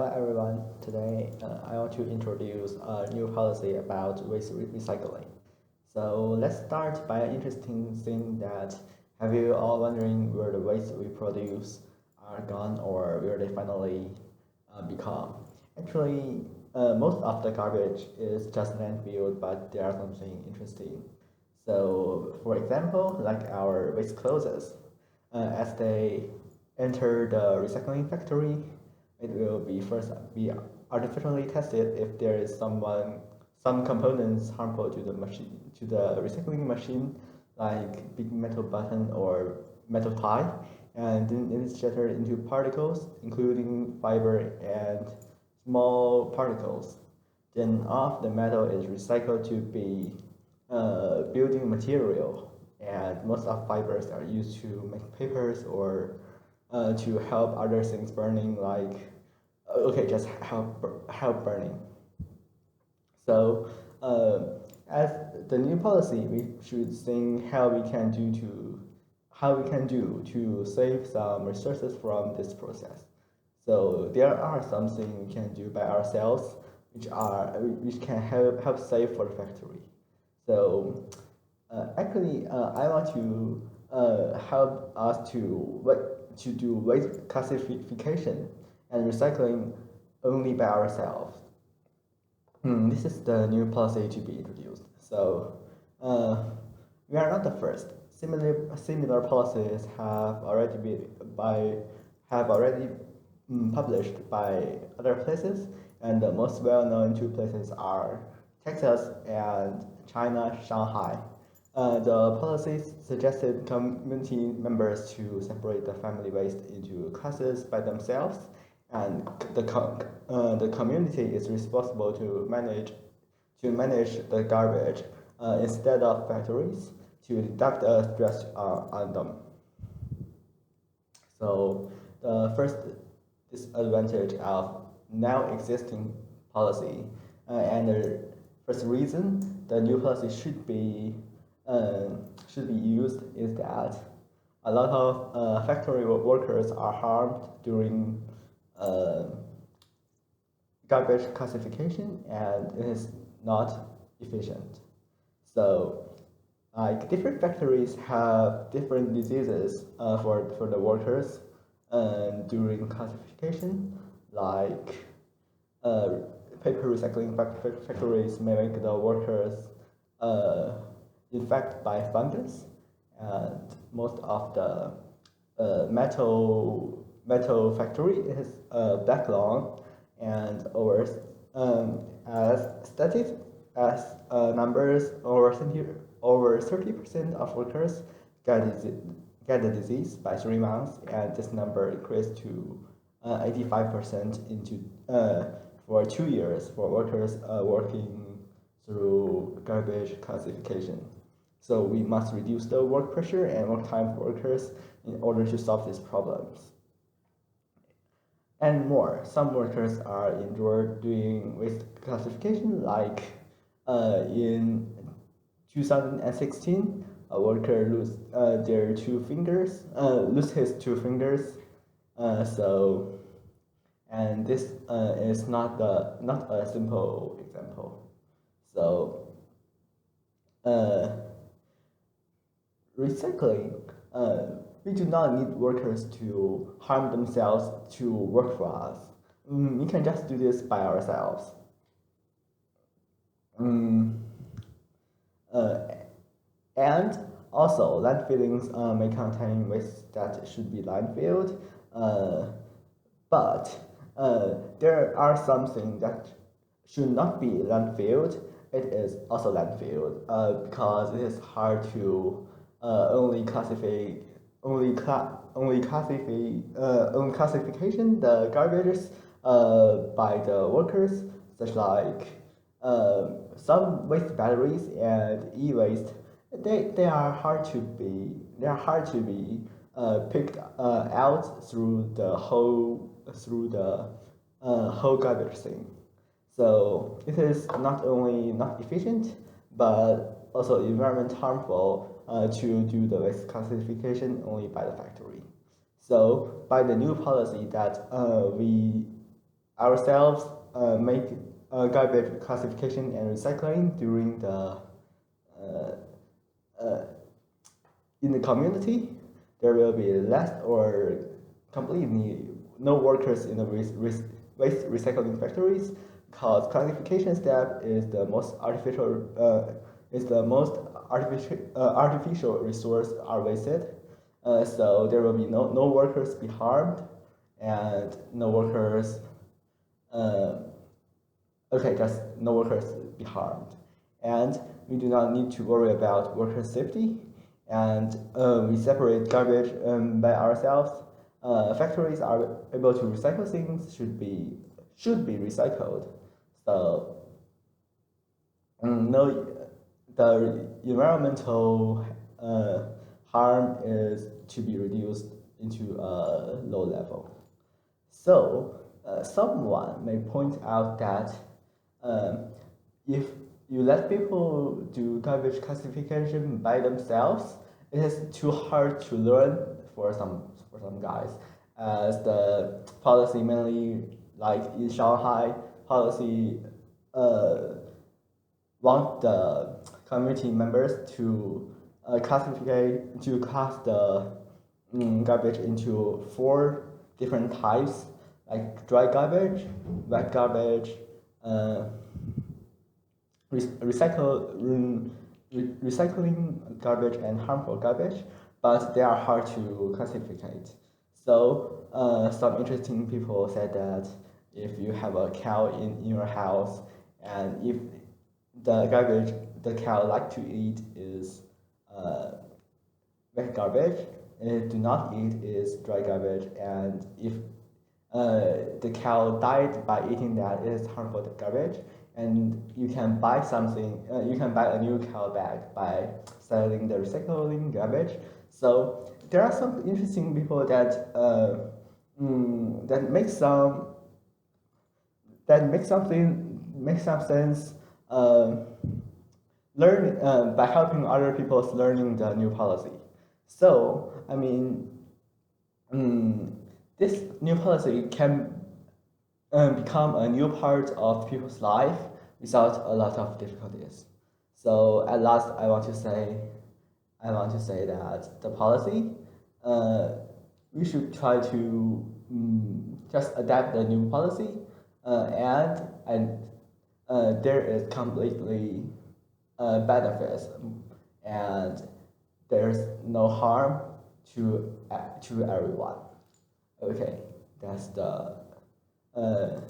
Hello everyone, today I want to introduce a new policy about waste recycling. So let's start by an interesting thing that have you all wondering where the waste we produce are gone or where they finally become? Actually, most of the garbage is just landfill, but there are something interesting. So for example, like our waste clothes, as they enter the recycling factory, it will be artificially tested if there is some components harmful to the machine to the recycling machine, like big metal button or metal tie, and then it is shattered into particles, including fiber and small particles. Then all of the metal is recycled to be building material, and most of fibers are used to make papers or to help other things burning, like okay, just help burning. So as the new policy, we should think how we can do to save some resources from this process. So there are some things we can do by ourselves, which can help save for the factory. So I want to help us to do waste classification and recycling only by ourselves. This is the new policy to be introduced. So we are not the first. Similar policies have already published by other places, and the most well-known two places are Texas and China, Shanghai. The policies suggested community members to separate the family waste into classes by themselves, and the community is responsible to manage the garbage instead of factories to deduct the stress on them. So the first disadvantage of now existing policy and the first reason the new policy should be used is that a lot of factory workers are harmed during uh, garbage classification, and it is not efficient. So like different factories have different diseases for the workers during classification, like uh, paper recycling factories may make the workers uh, infected by fungus, and most of the metal factory is black lung, and as stated as numbers over 30% of workers get the disease by 3 months, and this number increased to 85% for 2 years for workers working through garbage classification. So we must reduce the work pressure and work time for workers in order to solve these problems. And more, some workers are injured doing waste classification, like in 2016, a worker lose his 2 fingers. So, and this is not a simple example. So, recycling, we do not need workers to harm themselves to work for us. We can just do this by ourselves. And also, landfillings may contain waste that should be landfilled, but there are some things that should not be landfilled. It is also landfilled because it is hard to only classification the garbages by the workers, such like some waste batteries and e-waste. They are hard to be picked out through the whole garbage thing. So it is not only not efficient, but also environment harmful to do the waste classification only by the factory. So by the new policy that ourselves make garbage classification and recycling during the in the community, there will be less or completely no workers in the waste recycling factories, because classification step is the most artificial resource are wasted. So there will be no workers be harmed, and no workers okay, just no workers be harmed. And we do not need to worry about worker safety. And we separate garbage by ourselves. Factories are able to recycle things should be recycled. So no, the environmental harm is to be reduced into a low level. So someone may point out that if you let people do garbage classification by themselves, it is too hard to learn for some guys, as the policy mainly like in Shanghai policy want the community members to class the garbage into 4 different types, like dry garbage, wet garbage, recycling garbage, and harmful garbage, but they are hard to classify. So some interesting people said that if you have a cow in your house, and if the garbage the cow like to eat is wet garbage, do not eat is dry garbage, and if the cow died by eating that, it is harmful garbage, and you can buy something, you can buy a new cow bag by selling the recycling garbage. So there are some interesting people that that make some sense. Learn by helping other people learning the new policy. So I mean, this new policy can become a new part of people's life without a lot of difficulties. So at last, I want to say that the policy, we should try to just adapt the new policy, and there is completely benefits, and there's no harm to everyone. Okay, that's the